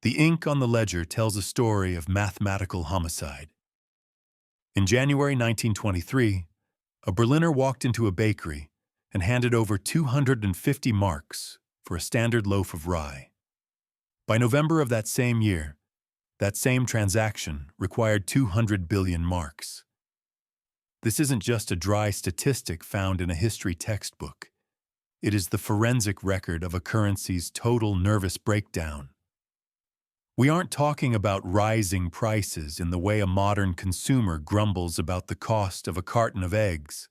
The ink on the ledger tells a story of mathematical homicide. In January 1923, a Berliner walked into a bakery and handed over 250 marks for a standard loaf of rye. By November of that same year, that same transaction required 200 billion marks. This isn't just a dry statistic found in a history textbook. It is the forensic record of a currency's total nervous breakdown. We aren't talking about rising prices in the way a modern consumer grumbles about the cost of a carton of eggs.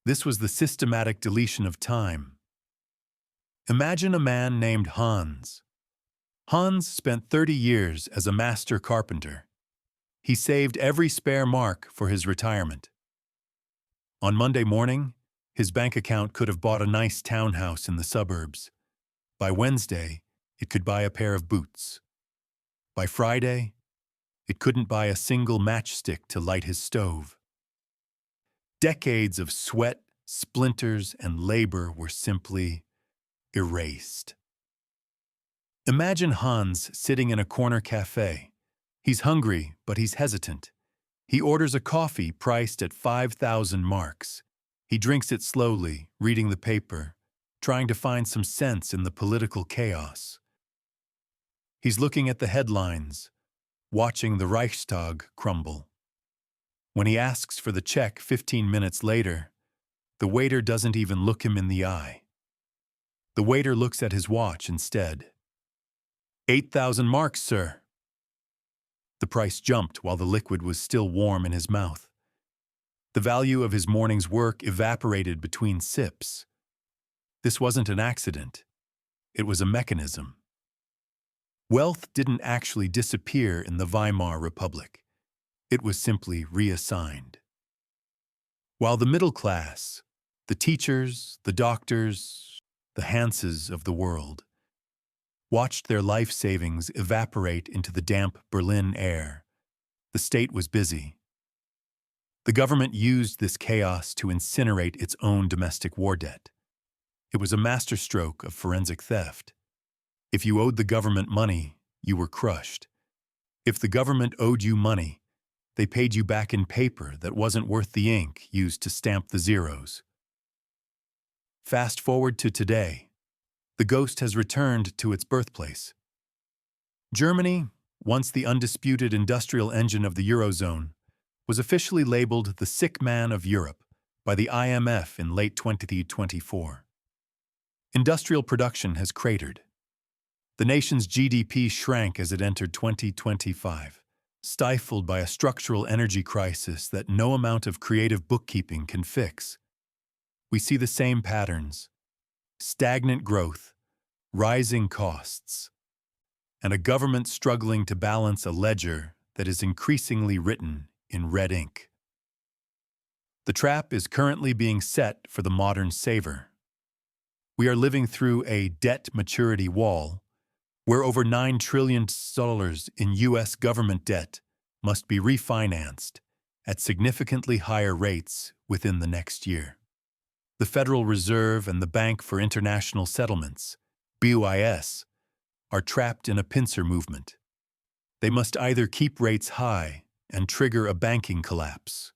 This was the systematic deletion of time. Imagine a man named Hans. Hans spent 30 years as a master carpenter. He saved every spare mark for his retirement. On Monday morning, his bank account could have bought a nice townhouse in the suburbs. By Wednesday, it could buy a pair of boots. By Friday, it couldn't buy a single matchstick to light his stove. Decades of sweat, splinters, and labor were simply erased. Imagine Hans sitting in a corner cafe. He's hungry, but he's hesitant. He orders a coffee priced at 5,000 marks. He drinks it slowly, reading the paper, trying to find some sense in the political chaos. He's looking at the headlines, watching the Reichstag crumble. When he asks for the check 15 minutes later, the waiter doesn't even look him in the eye. The waiter looks at his watch instead. 8,000 marks, sir. The price jumped while the liquid was still warm in his mouth. The value of his morning's work evaporated between sips. This wasn't an accident. It was a mechanism. Wealth didn't actually disappear in the Weimar Republic. It was simply reassigned. While the middle class, the teachers, the doctors, the Hanses of the world, watched their life savings evaporate into the damp Berlin air, the state was busy. The government used this chaos to incinerate its own domestic war debt. It was a masterstroke of forensic theft. If you owed the government money, you were crushed. If the government owed you money, they paid you back in paper that wasn't worth the ink used to stamp the zeros. Fast forward to today. The ghost has returned to its birthplace. Germany, once the undisputed industrial engine of the Eurozone, was officially labeled the sick man of Europe by the IMF in late 2024. Industrial production has cratered. The nation's GDP shrank as it entered 2025, stifled by a structural energy crisis that no amount of creative bookkeeping can fix. We see the same patterns: stagnant growth, rising costs, and a government struggling to balance a ledger that is increasingly written in red ink. The trap is currently being set for the modern saver. We are living through a debt maturity wall where over $9 trillion in U.S. government debt must be refinanced at significantly higher rates within the next year. The Federal Reserve and the Bank for International Settlements, BOIS, are trapped in a pincer movement. They must either keep rates high and trigger a banking collapse,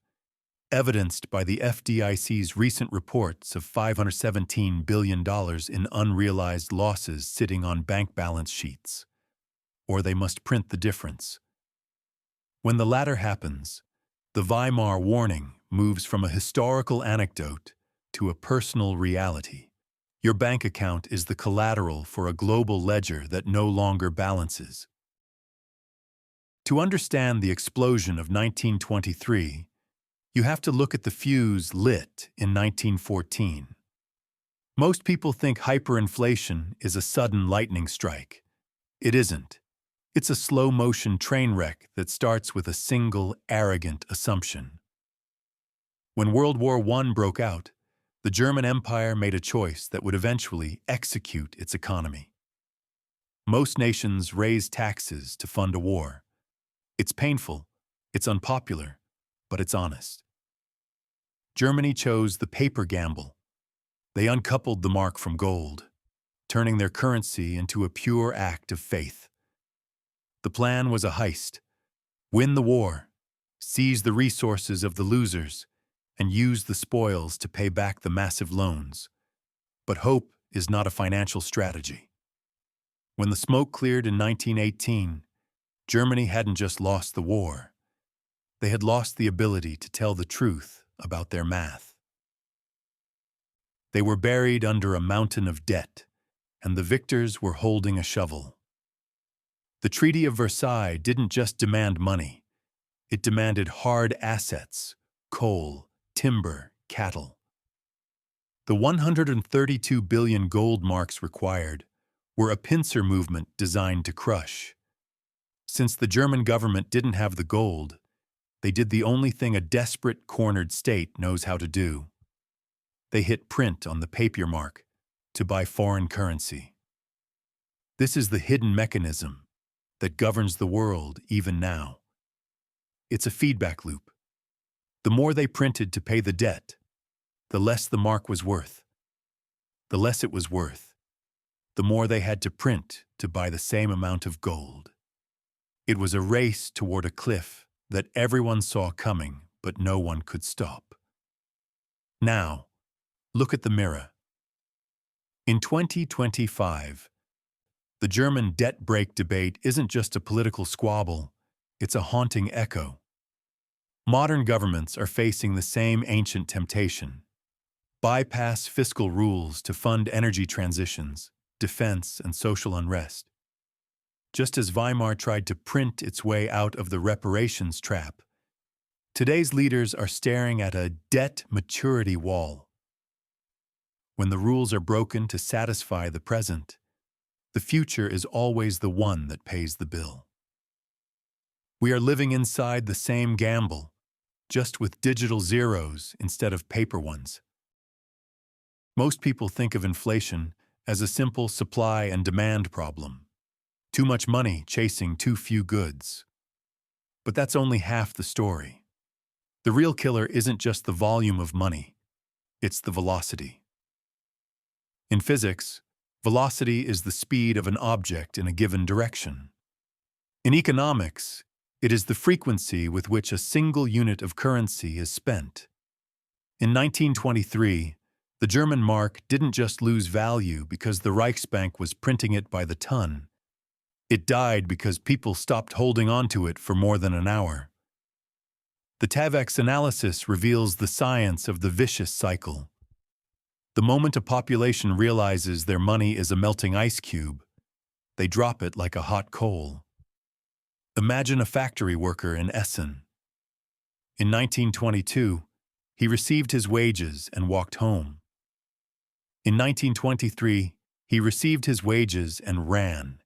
evidenced by the FDIC's recent reports of $517 billion in unrealized losses sitting on bank balance sheets, or they must print the difference. When the latter happens, the Weimar warning moves from a historical anecdote to a personal reality. Your bank account is the collateral for a global ledger that no longer balances. To understand the explosion of 1923, you have to look at the fuse lit in 1914. Most people think hyperinflation is a sudden lightning strike. It isn't. It's a slow-motion train wreck that starts with a single, arrogant assumption. When World War I broke out, the German Empire made a choice that would eventually execute its economy. Most nations raise taxes to fund a war. It's painful, it's unpopular, but it's honest. Germany chose the paper gamble. They uncoupled the mark from gold, turning their currency into a pure act of faith. The plan was a heist. Win the war, seize the resources of the losers, and use the spoils to pay back the massive loans. But hope is not a financial strategy. When the smoke cleared in 1918, Germany hadn't just lost the war. They had lost the ability to tell the truth about their math. They were buried under a mountain of debt, and the victors were holding a shovel. The Treaty of Versailles didn't just demand money. It demanded hard assets, coal, timber, cattle. The 132 billion gold marks required were a pincer movement designed to crush. Since the German government didn't have the gold, they did the only thing a desperate, cornered state knows how to do. They hit print on the papier mark to buy foreign currency. This is the hidden mechanism that governs the world even now. It's a feedback loop. The more they printed to pay the debt, the less the mark was worth. The less it was worth, the more they had to print to buy the same amount of gold. It was a race toward a cliff that everyone saw coming, but no one could stop. Now, look at the mirror. In 2025, the German debt brake debate isn't just a political squabble, it's a haunting echo. Modern governments are facing the same ancient temptation. Bypass fiscal rules to fund energy transitions, defense, and social unrest. Just as Weimar tried to print its way out of the reparations trap, today's leaders are staring at a debt maturity wall. When the rules are broken to satisfy the present, the future is always the one that pays the bill. We are living inside the same gamble, just with digital zeros instead of paper ones. Most people think of inflation as a simple supply and demand problem. Too much money chasing too few goods. But that's only half the story. The real killer isn't just the volume of money, it's the velocity. In physics, velocity is the speed of an object in a given direction. In economics, it is the frequency with which a single unit of currency is spent. In 1923, the German mark didn't just lose value because the Reichsbank was printing it by the ton. It died because people stopped holding on to it for more than an hour. The TAVEX analysis reveals the science of the vicious cycle. The moment a population realizes their money is a melting ice cube, they drop it like a hot coal. Imagine a factory worker in Essen. In 1922, he received his wages and walked home. In 1923, he received his wages and ran.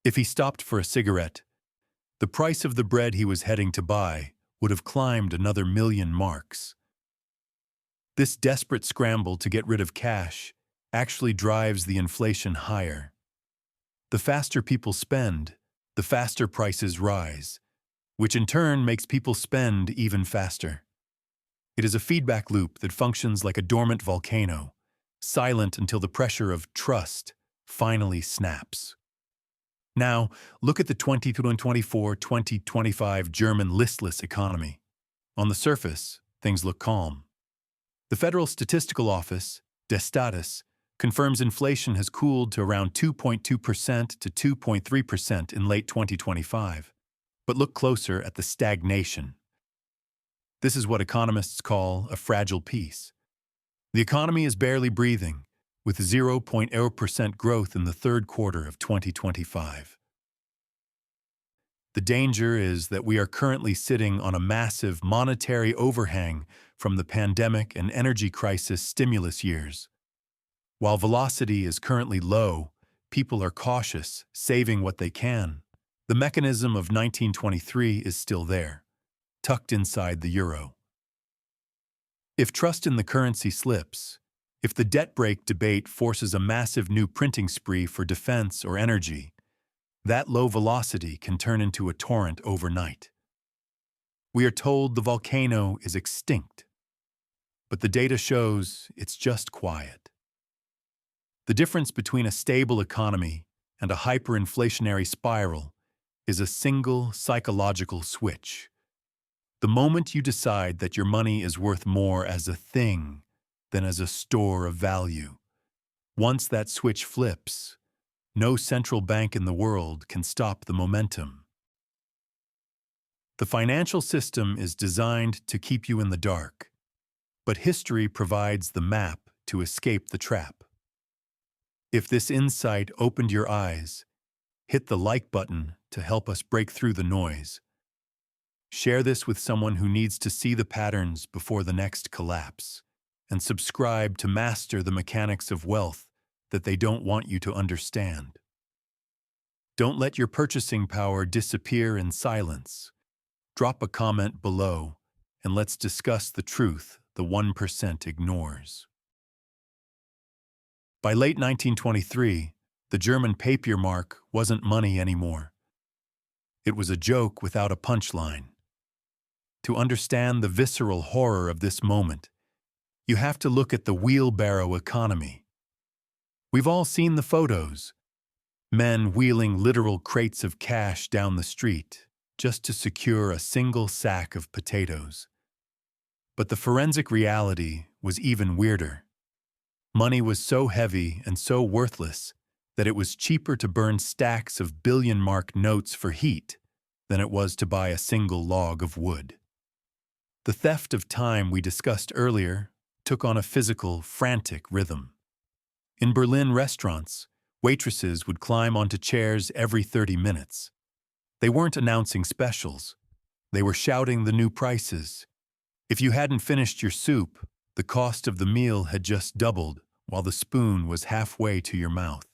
If he stopped for a cigarette, the price of the bread he was heading to buy would have climbed another 1,000,000 marks. This desperate scramble to get rid of cash actually drives the inflation higher. The faster people spend, the faster prices rise, which in turn makes people spend even faster. It is a feedback loop that functions like a dormant volcano, silent until the pressure of trust finally snaps. Now, look at the 2024-2025 German listless economy. On the surface, things look calm. The Federal Statistical Office, des Staates, confirms inflation has cooled to around 2.2% to 2.3% in late 2025. But look closer at the stagnation. This is what economists call a fragile peace. The economy is barely breathing, with 0.0% growth in the third quarter of 2025. The danger is that we are currently sitting on a massive monetary overhang from the pandemic and energy crisis stimulus years. While velocity is currently low, people are cautious, saving what they can. The mechanism of 1923 is still there, tucked inside the euro. If trust in the currency slips, if the debt brake debate forces a massive new printing spree for defense or energy, that low velocity can turn into a torrent overnight. We are told the volcano is extinct, but the data shows it's just quiet. The difference between a stable economy and a hyperinflationary spiral is a single psychological switch. The moment you decide that your money is worth more as a thing than as a store of value, once that switch flips, no central bank in the world can stop the momentum. The financial system is designed to keep you in the dark, but history provides the map to escape the trap. If this insight opened your eyes, hit the like button to help us break through the noise. Share this with someone who needs to see the patterns before the next collapse, and subscribe to master the mechanics of wealth that they don't want you to understand. Don't let your purchasing power disappear in silence. Drop a comment below, and let's discuss the truth the 1% ignores. By late 1923, the German papier mark wasn't money anymore. It was a joke without a punchline. To understand the visceral horror of this moment, you have to look at the wheelbarrow economy. We've all seen the photos. Men wheeling literal crates of cash down the street just to secure a single sack of potatoes. But the forensic reality was even weirder. Money was so heavy and so worthless that it was cheaper to burn stacks of billion-mark notes for heat than it was to buy a single log of wood. The theft of time we discussed earlier took on a physical, frantic rhythm. In Berlin restaurants, waitresses would climb onto chairs every 30 minutes. They weren't announcing specials. They were shouting the new prices. If you hadn't finished your soup, the cost of the meal had just doubled while the spoon was halfway to your mouth.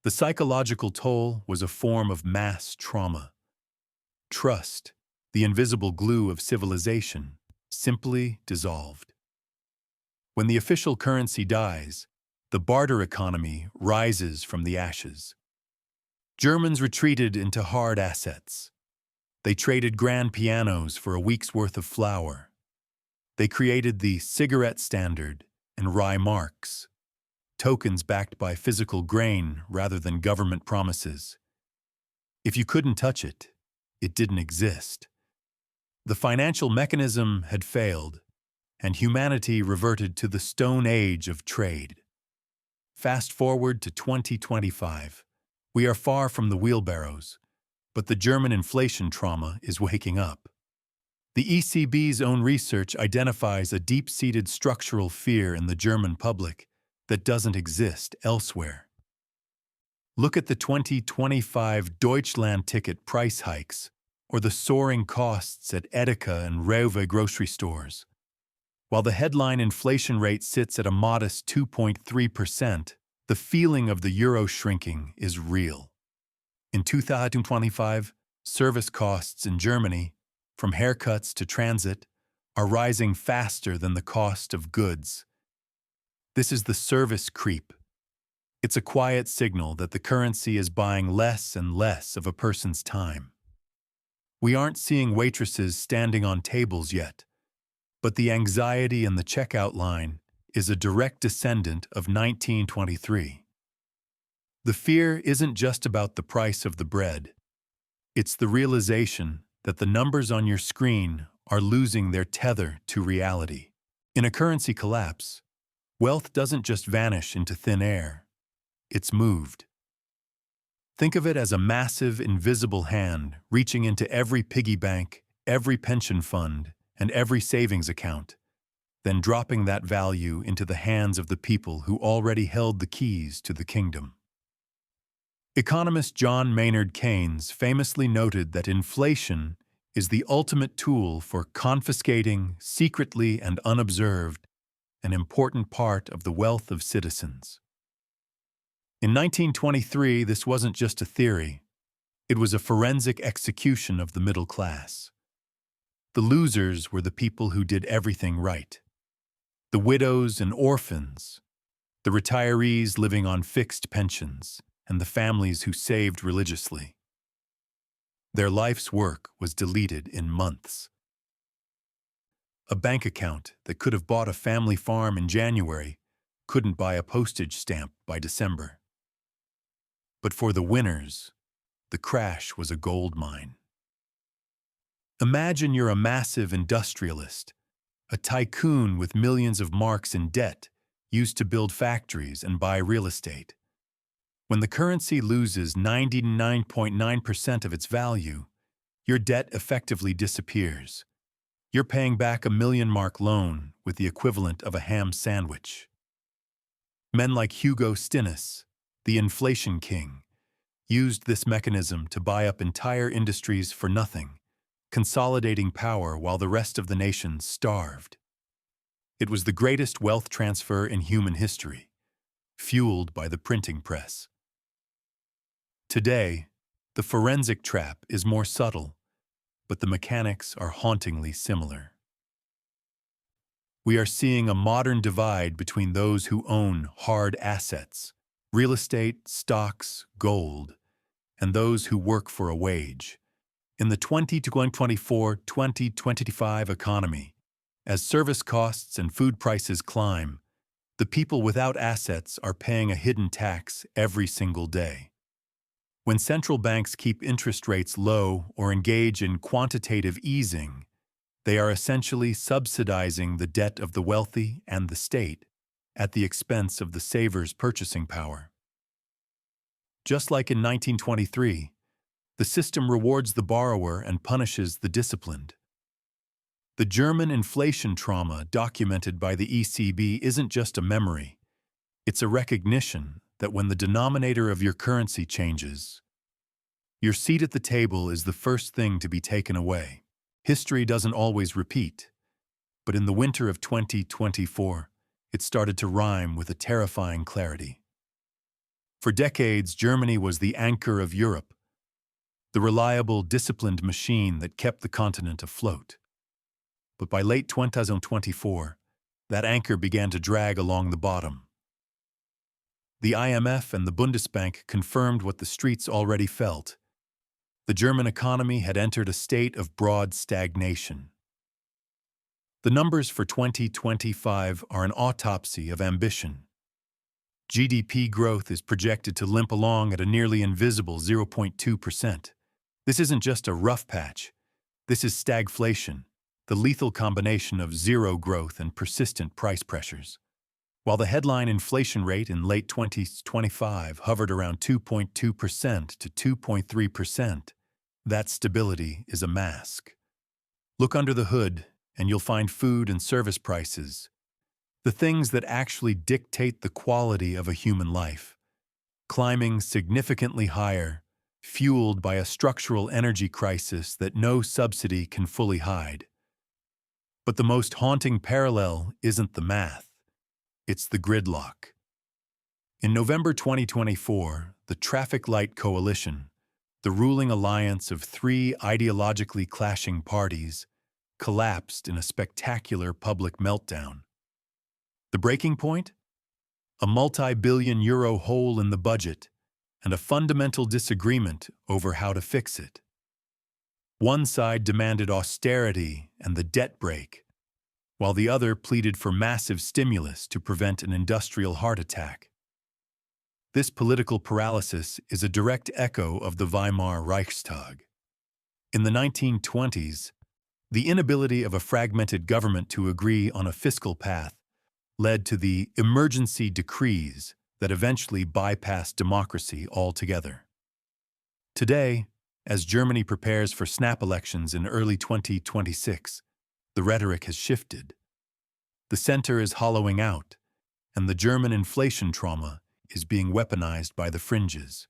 The psychological toll was a form of mass trauma. Trust, the invisible glue of civilization, simply dissolved. When the official currency dies, the barter economy rises from the ashes. Germans retreated into hard assets. They traded grand pianos for a week's worth of flour. They created the cigarette standard and rye marks, tokens backed by physical grain rather than government promises. If you couldn't touch it, it didn't exist. The financial mechanism had failed, and humanity reverted to the Stone Age of trade. Fast forward to 2025. We are far from the wheelbarrows, but the German inflation trauma is waking up. The ECB's own research identifies a deep-seated structural fear in the German public that doesn't exist elsewhere. Look at the 2025 Deutschland ticket price hikes or the soaring costs at Edeka and Rewe grocery stores. While the headline inflation rate sits at a modest 2.3%, the feeling of the euro shrinking is real. In 2025, service costs in Germany, from haircuts to transit, are rising faster than the cost of goods. This is the service creep. It's a quiet signal that the currency is buying less and less of a person's time. We aren't seeing waitresses standing on tables yet, but the anxiety in the checkout line is a direct descendant of 1923. The fear isn't just about the price of the bread. It's the realization that the numbers on your screen are losing their tether to reality. In a currency collapse, wealth doesn't just vanish into thin air. It's moved. Think of it as a massive, invisible hand reaching into every piggy bank, every pension fund, and every savings account, then dropping that value into the hands of the people who already held the keys to the kingdom. Economist John Maynard Keynes famously noted that inflation is the ultimate tool for confiscating, secretly and unobserved, an important part of the wealth of citizens. In 1923, this wasn't just a theory. It was a forensic execution of the middle class. The losers were the people who did everything right. The widows and orphans, the retirees living on fixed pensions, and the families who saved religiously. Their life's work was deleted in months. A bank account that could have bought a family farm in January couldn't buy a postage stamp by December. But for the winners, the crash was a gold mine. Imagine you're a massive industrialist, a tycoon with millions of marks in debt, used to build factories and buy real estate. When the currency loses 99.9% of its value, your debt effectively disappears. You're paying back a million-mark loan with the equivalent of a ham sandwich. Men like Hugo Stinnes, the inflation king, used this mechanism to buy up entire industries for nothing, consolidating power while the rest of the nation starved. It was the greatest wealth transfer in human history, fueled by the printing press. Today, the forensic trap is more subtle, but the mechanics are hauntingly similar. We are seeing a modern divide between those who own hard assets, real estate, stocks, gold, and those who work for a wage. In the 2024-2025 economy, as service costs and food prices climb, the people without assets are paying a hidden tax every single day. When central banks keep interest rates low or engage in quantitative easing, they are essentially subsidizing the debt of the wealthy and the state at the expense of the saver's purchasing power. Just like in 1923, the system rewards the borrower and punishes the disciplined. The German inflation trauma documented by the ECB isn't just a memory. It's a recognition that when the denominator of your currency changes, your seat at the table is the first thing to be taken away. History doesn't always repeat, but in the winter of 2024, it started to rhyme with a terrifying clarity. For decades, Germany was the anchor of Europe, the reliable, disciplined machine that kept the continent afloat. But by late 2024, that anchor began to drag along the bottom. The IMF and the Bundesbank confirmed what the streets already felt. The German economy had entered a state of broad stagnation. The numbers for 2025 are an autopsy of ambition. GDP growth is projected to limp along at a nearly invisible 0.2%. This isn't just a rough patch. This is stagflation, the lethal combination of zero growth and persistent price pressures. While the headline inflation rate in late 2025 hovered around 2.2% to 2.3%, that stability is a mask. Look under the hood, and you'll find food and service prices, the things that actually dictate the quality of a human life, climbing significantly higher, fueled by a structural energy crisis that no subsidy can fully hide. But the most haunting parallel isn't the math, it's the gridlock. In November 2024, the Traffic Light Coalition, the ruling alliance of three ideologically clashing parties, collapsed in a spectacular public meltdown. The breaking point? A multi-billion euro hole in the budget and a fundamental disagreement over how to fix it. One side demanded austerity and the debt brake, while the other pleaded for massive stimulus to prevent an industrial heart attack. This political paralysis is a direct echo of the Weimar Reichstag. In the 1920s, the inability of a fragmented government to agree on a fiscal path led to the emergency decrees that eventually bypassed democracy altogether. Today, as Germany prepares for snap elections in early 2026, the rhetoric has shifted. The center is hollowing out, and the German inflation trauma is being weaponized by the fringes.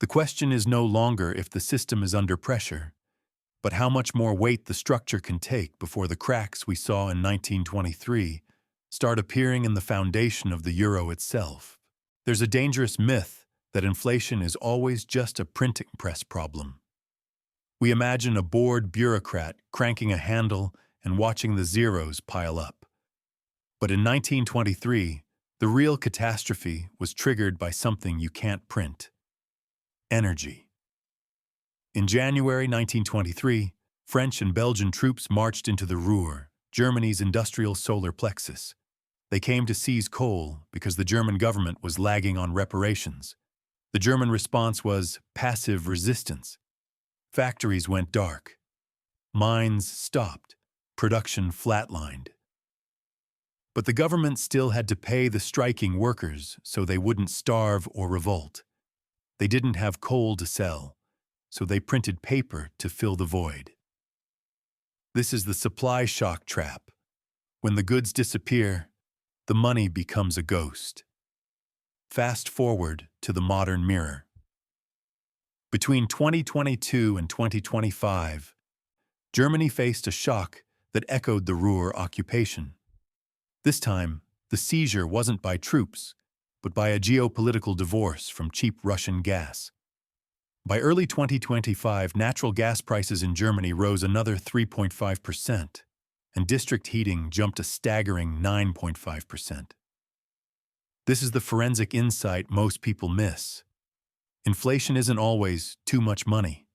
The question is no longer if the system is under pressure, but how much more weight the structure can take before the cracks we saw in 1923 start appearing in the foundation of the euro itself. There's a dangerous myth that inflation is always just a printing press problem. We imagine a bored bureaucrat cranking a handle and watching the zeros pile up. But in 1923, the real catastrophe was triggered by something you can't print: energy. In January 1923, French and Belgian troops marched into the Ruhr, Germany's industrial solar plexus. They came to seize coal because the German government was lagging on reparations. The German response was passive resistance. Factories went dark. Mines stopped. Production flatlined. But the government still had to pay the striking workers so they wouldn't starve or revolt. They didn't have coal to sell, so they printed paper to fill the void. This is the supply shock trap. When the goods disappear, the money becomes a ghost. Fast forward to the modern mirror. Between 2022 and 2025, Germany faced a shock that echoed the Ruhr occupation. This time, the seizure wasn't by troops, but by a geopolitical divorce from cheap Russian gas. By early 2025, natural gas prices in Germany rose another 3.5%, and district heating jumped a staggering 9.5%. This is the forensic insight most people miss. Inflation isn't always too much money.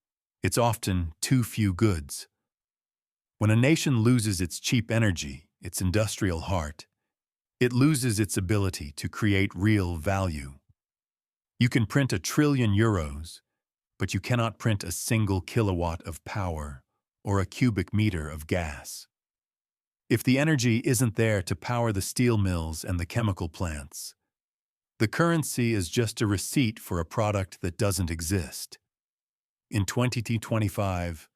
It's often too few goods. When a nation loses its cheap energy, its industrial heart, it loses its ability to create real value. You can print €1 trillion, but you cannot print a single kilowatt of power or a cubic meter of gas. If the energy isn't there to power the steel mills and the chemical plants, the currency is just a receipt for a product that doesn't exist. In 2025,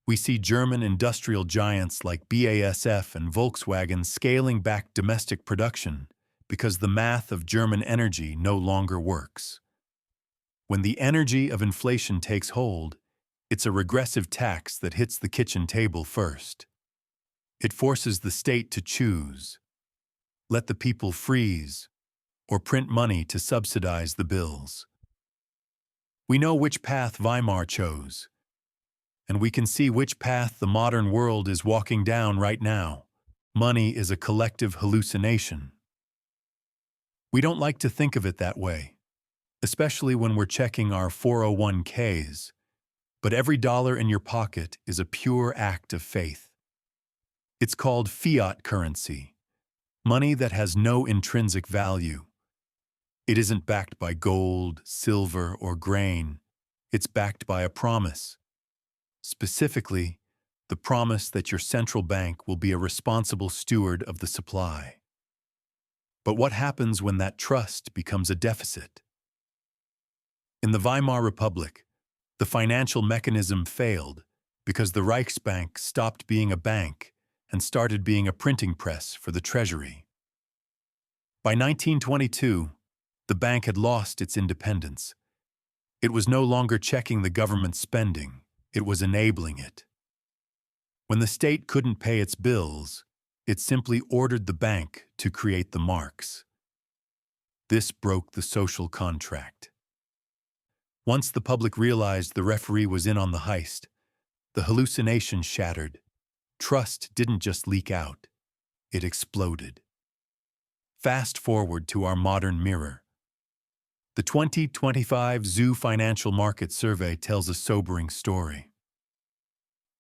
we see German industrial giants like BASF and Volkswagen scaling back domestic production because the math of German energy no longer works. When the energy of inflation takes hold, it's a regressive tax that hits the kitchen table first. It forces the state to choose. Let the people freeze, or print money to subsidize the bills. We know which path Weimar chose, and we can see which path the modern world is walking down right now. Money is a collective hallucination. We don't like to think of it that way, especially when we're checking our 401ks, but every dollar in your pocket is a pure act of faith. It's called fiat currency, money that has no intrinsic value. It isn't backed by gold, silver, or grain. It's backed by a promise. Specifically, the promise that your central bank will be a responsible steward of the supply. But what happens when that trust becomes a deficit? In the Weimar Republic, the financial mechanism failed because the Reichsbank stopped being a bank and started being a printing press for the treasury. By 1922, the bank had lost its independence. It was no longer checking the government's spending. It was enabling it. When the state couldn't pay its bills, it simply ordered the bank to create the marks. This broke the social contract. Once the public realized the referee was in on the heist, the hallucination shattered. Trust didn't just leak out, it exploded. Fast forward to our modern mirror. The 2025 Zoo Financial Market Survey tells a sobering story.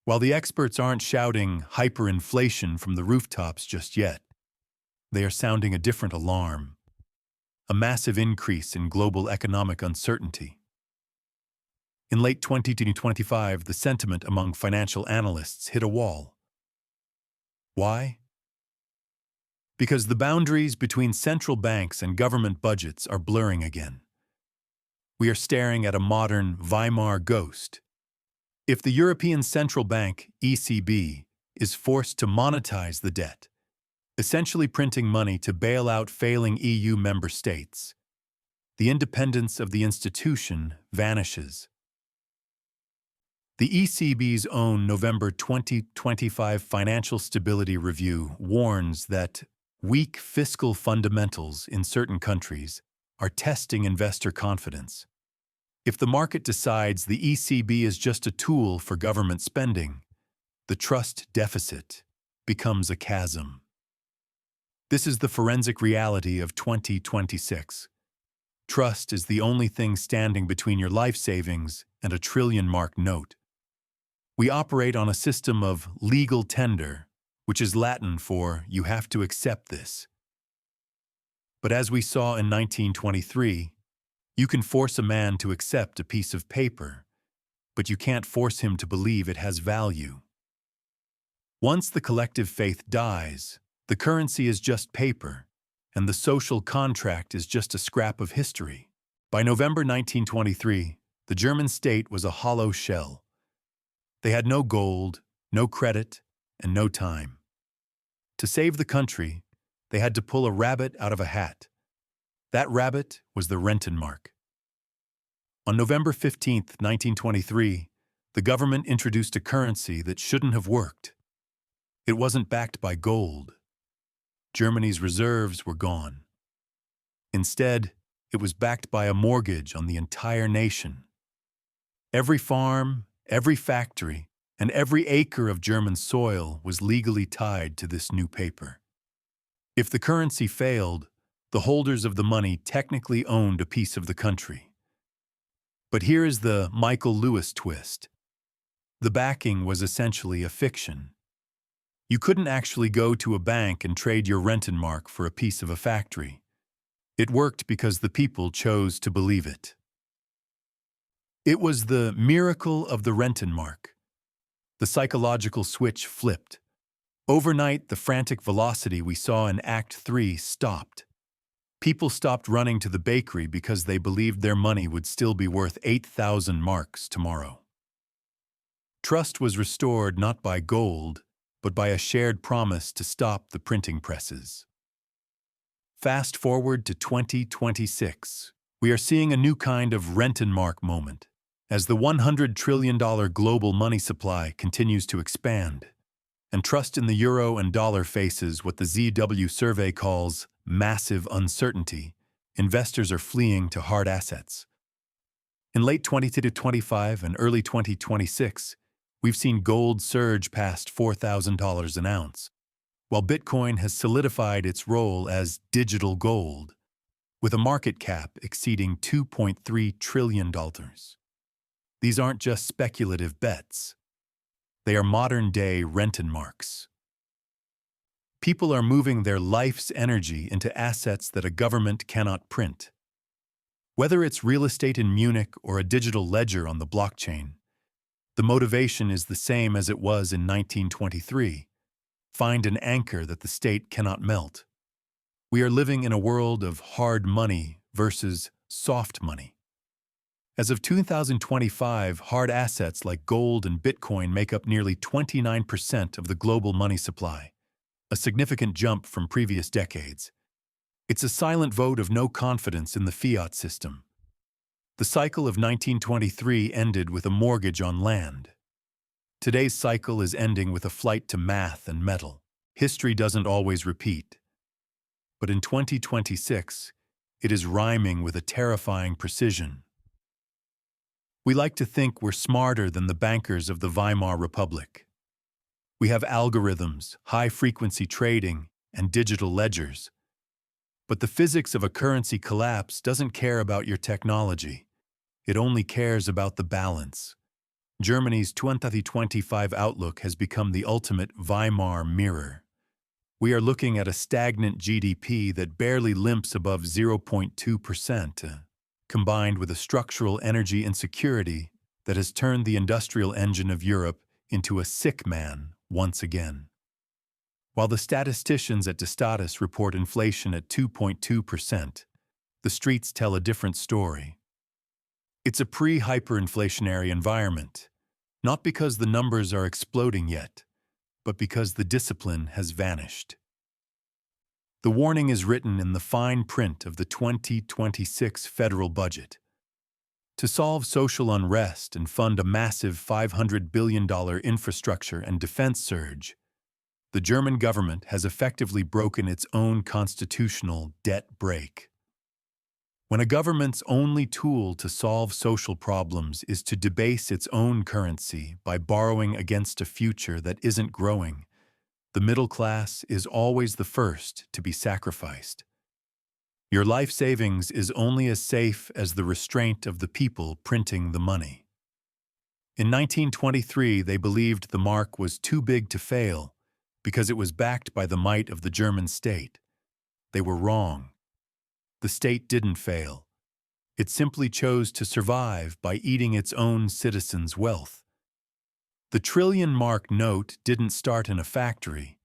While the experts aren't shouting hyperinflation from the rooftops just yet, they are sounding a different alarm, a massive increase in global economic uncertainty. In late 2025, the sentiment among financial analysts hit a wall. Why? Because the boundaries between central banks and government budgets are blurring again. We are staring at a modern Weimar ghost. If the European Central Bank, ECB, is forced to monetize the debt, essentially printing money to bail out failing EU member states, the independence of the institution vanishes. The ECB's own November 2025 Financial Stability Review warns that weak fiscal fundamentals in certain countries are testing investor confidence. If the market decides the ECB is just a tool for government spending, the trust deficit becomes a chasm. This is the forensic reality of 2026. Trust is the only thing standing between your life savings and a trillion-mark note. We operate on a system of legal tender, which is Latin for "you have to accept this." But as we saw in 1923, You can force a man to accept a piece of paper, but you can't force him to believe it has value. Once the collective faith dies, the currency is just paper, and the social contract is just a scrap of history. By November 1923, the German state was a hollow shell. They had no gold, no credit, and no time. To save the country, they had to pull a rabbit out of a hat. That rabbit was the Rentenmark. On November 15, 1923, the government introduced a currency that shouldn't have worked. It wasn't backed by gold. Germany's reserves were gone. Instead, it was backed by a mortgage on the entire nation. Every farm, every factory, and every acre of German soil was legally tied to this new paper. If the currency failed, the holders of the money technically owned a piece of the country. But here is the Michael Lewis twist. The backing was essentially a fiction. You couldn't actually go to a bank and trade your Rentenmark for a piece of a factory. It worked because the people chose to believe it. It was the miracle of the Rentenmark. The psychological switch flipped. Overnight, the frantic velocity we saw in Act 3 stopped. People stopped running to the bakery because they believed their money would still be worth 8,000 marks tomorrow. Trust was restored not by gold, but by a shared promise to stop the printing presses. Fast forward to 2026. We are seeing a new kind of Rentenmark moment, as the $100 trillion global money supply continues to expand, and trust in the euro and dollar faces what the ZW survey calls massive uncertainty. Investors are fleeing to hard assets. In late 2025 and early 2026, we've seen gold surge past $4,000 an ounce, while Bitcoin has solidified its role as digital gold, with a market cap exceeding $2.3 trillion. These aren't just speculative bets. They are modern-day Rentenmarks. People are moving their life's energy into assets that a government cannot print. Whether it's real estate in Munich or a digital ledger on the blockchain, the motivation is the same as it was in 1923. Find an anchor that the state cannot melt. We are living in a world of hard money versus soft money. As of 2025, hard assets like gold and Bitcoin make up nearly 29% of the global money supply, a significant jump from previous decades. It's a silent vote of no confidence in the fiat system. The cycle of 1923 ended with a mortgage on land. Today's cycle is ending with a flight to math and metal. History doesn't always repeat. But in 2026, it is rhyming with a terrifying precision. We like to think we're smarter than the bankers of the Weimar Republic. We have algorithms, high-frequency trading, and digital ledgers. But the physics of a currency collapse doesn't care about your technology. It only cares about the balance. Germany's 2025 outlook has become the ultimate Weimar mirror. We are looking at a stagnant GDP that barely limps above 0.2%, combined with a structural energy insecurity that has turned the industrial engine of Europe into a sick man once again. While the statisticians at Destatis report inflation at 2.2%, the streets tell a different story. It's a pre-hyperinflationary environment, not because the numbers are exploding yet, but because the discipline has vanished. The warning is written in the fine print of the 2026 federal budget. To solve social unrest and fund a massive $500 billion infrastructure and defense surge, the German government has effectively broken its own constitutional debt brake. When a government's only tool to solve social problems is to debase its own currency by borrowing against a future that isn't growing, the middle class is always the first to be sacrificed. Your life savings is only as safe as the restraint of the people printing the money. In 1923, they believed the mark was too big to fail because it was backed by the might of the German state. They were wrong. The state didn't fail. It simply chose to survive by eating its own citizens' wealth. The trillion-mark note didn't start in a factory.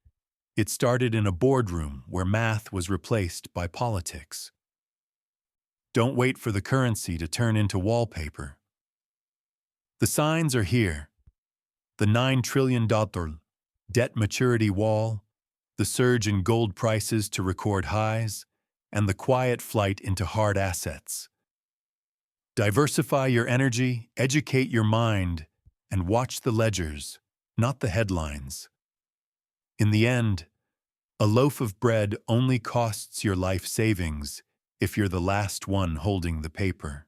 It started in a boardroom where math was replaced by politics. Don't wait for the currency to turn into wallpaper. The signs are here. The $9 trillion debt maturity wall, the surge in gold prices to record highs, and the quiet flight into hard assets. Diversify your energy, educate your mind, and watch the ledgers, not the headlines. In the end, a loaf of bread only costs your life savings if you're the last one holding the paper.